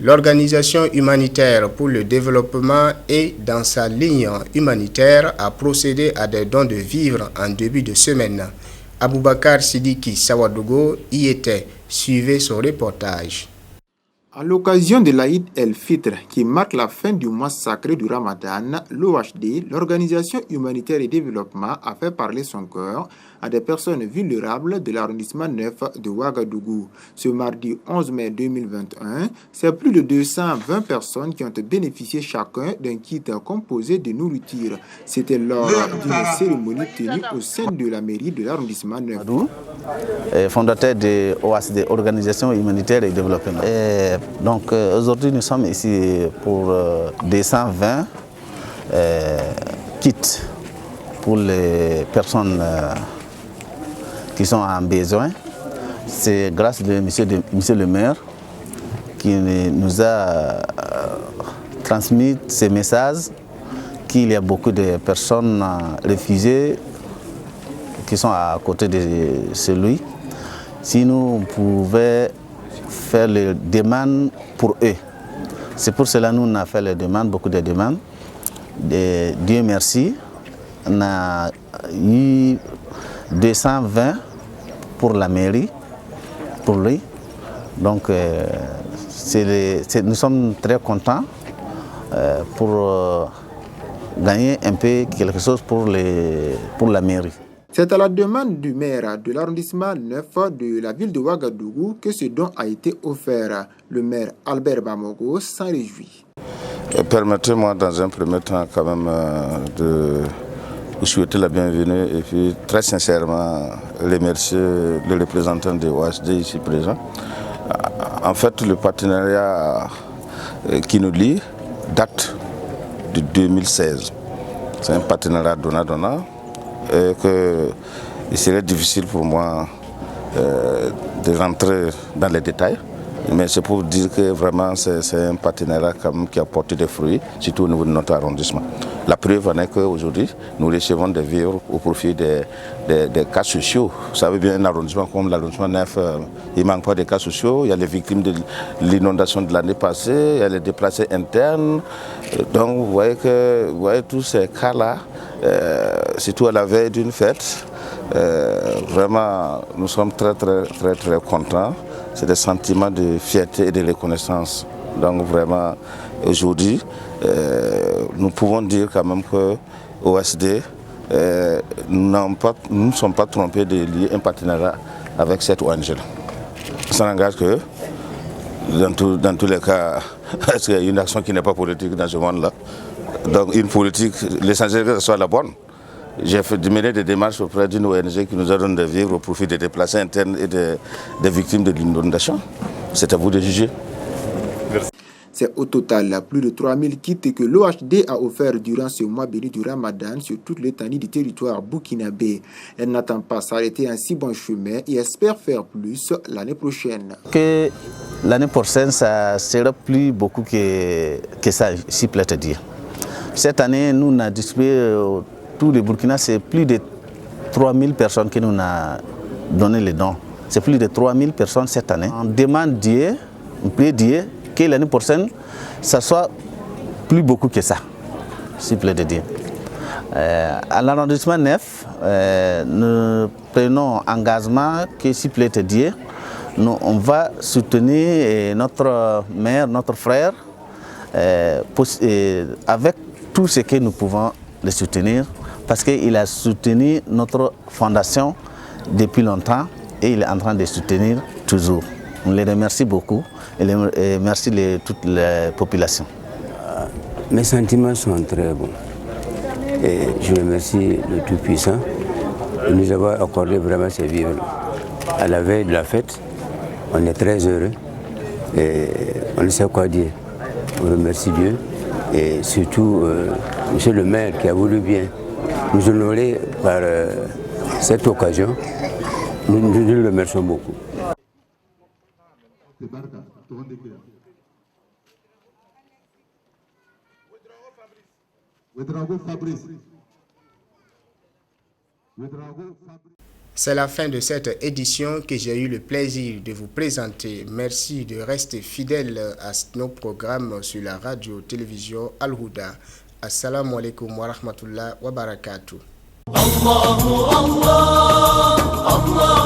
L'Organisation humanitaire pour le développement et dans sa ligne humanitaire a procédé à des dons de vivres en début de semaine. Aboubakar Sidiki Sawadogo y était. Suivez son reportage. À l'occasion de l'Aïd el-Fitr, qui marque la fin du mois sacré du Ramadan, l'OHD, l'Organisation humanitaire et développement, a fait parler son cœur à des personnes vulnérables de l'arrondissement 9 de Ouagadougou. Ce mardi 11 mai 2021, c'est plus de 220 personnes qui ont bénéficié chacun d'un kit composé de nourriture. C'était lors d'une cérémonie tenue au sein de la mairie de l'arrondissement 9. Fondateur de l'OHD, Organisation humanitaire et développement. Donc aujourd'hui nous sommes ici pour 220 kits pour les personnes qui sont en besoin. C'est grâce à monsieur le maire qui nous a transmis ces messages qu'il y a beaucoup de personnes réfugiées qui sont à côté de celui. Si nous pouvions faire les demandes pour eux. C'est pour cela que nous avons fait les demandes, beaucoup de demandes. Dieu merci, on a eu 220 pour la mairie, pour lui. Donc nous sommes très contents pour gagner un peu quelque chose pour la mairie. C'est à la demande du maire de l'arrondissement 9 de la ville de Ouagadougou que ce don a été offert. Le maire Albert Bamogo s'en réjouit. Permettez-moi dans un premier temps quand même de vous souhaiter la bienvenue et puis très sincèrement remercier le représentant de OHD ici présent. En fait, le partenariat qui nous lie date de 2016. C'est un partenariat donnant-donnant. Et qu'il serait difficile pour moi de rentrer dans les détails. Mais c'est pour dire que vraiment c'est un partenariat qui a porté des fruits, surtout au niveau de notre arrondissement. La preuve en est qu'aujourd'hui, nous recevons des vivres au profit des cas sociaux. Vous savez bien, un arrondissement comme l'arrondissement 9, il ne manque pas de cas sociaux. Il y a les victimes de l'inondation de l'année passée, il y a les déplacés internes. Donc vous voyez tous ces cas-là, surtout à la veille d'une fête, vraiment nous sommes très contents. C'est des sentiments de fierté et de reconnaissance. Donc vraiment, aujourd'hui, nous pouvons dire quand même que OHD, nous ne sommes pas trompés de lier un partenariat avec cette ONG. Ça n'engage que, dans tous les cas, parce qu'il y a une action qui n'est pas politique dans ce monde-là. Donc une politique, l'essentiel que ce soit la bonne. J'ai mené des démarches auprès d'une ONG qui nous a donné des vivres au profit des déplacés internes et des victimes de l'inondation. C'est à vous de juger. C'est au total plus de 3000 kits que l'OHD a offert durant ce mois béni du Ramadan sur toute l'étendue du territoire burkinabé. Elle n'attend pas s'arrêter en si bon chemin et espère faire plus l'année prochaine. Que l'année prochaine, ça sera plus beaucoup que ça, si plaît te dire. Cette année, nous avons distribué tout le Burkina, c'est plus de 3000 personnes qui nous ont donné les dons. C'est plus de 3000 personnes cette année. On demande Dieu, on prie Dieu, que l'année prochaine, ça soit plus beaucoup que ça, s'il plaît de dire. À l'arrondissement 9, nous prenons engagement que, s'il plaît de dire, on va soutenir notre maire, notre frère, avec tout ce que nous pouvons le soutenir, parce qu'il a soutenu notre fondation depuis longtemps et il est en train de soutenir toujours. On les remercie beaucoup et merci toute la population. Mes sentiments sont très bons et je remercie le Tout-Puissant de nous avoir accordé vraiment ces vivres. À la veille de la fête, on est très heureux et on ne sait quoi dire. On remercie Dieu et surtout monsieur le maire qui a voulu bien nous honorer par cette occasion. Nous le remercions beaucoup. C'est la fin de cette édition que j'ai eu le plaisir de vous présenter. Merci de rester fidèle à nos programmes sur la radio-télévision Al-Huda. Assalamu alaikum wa rahmatullah wa barakatuh. Allah, Allah, Allah.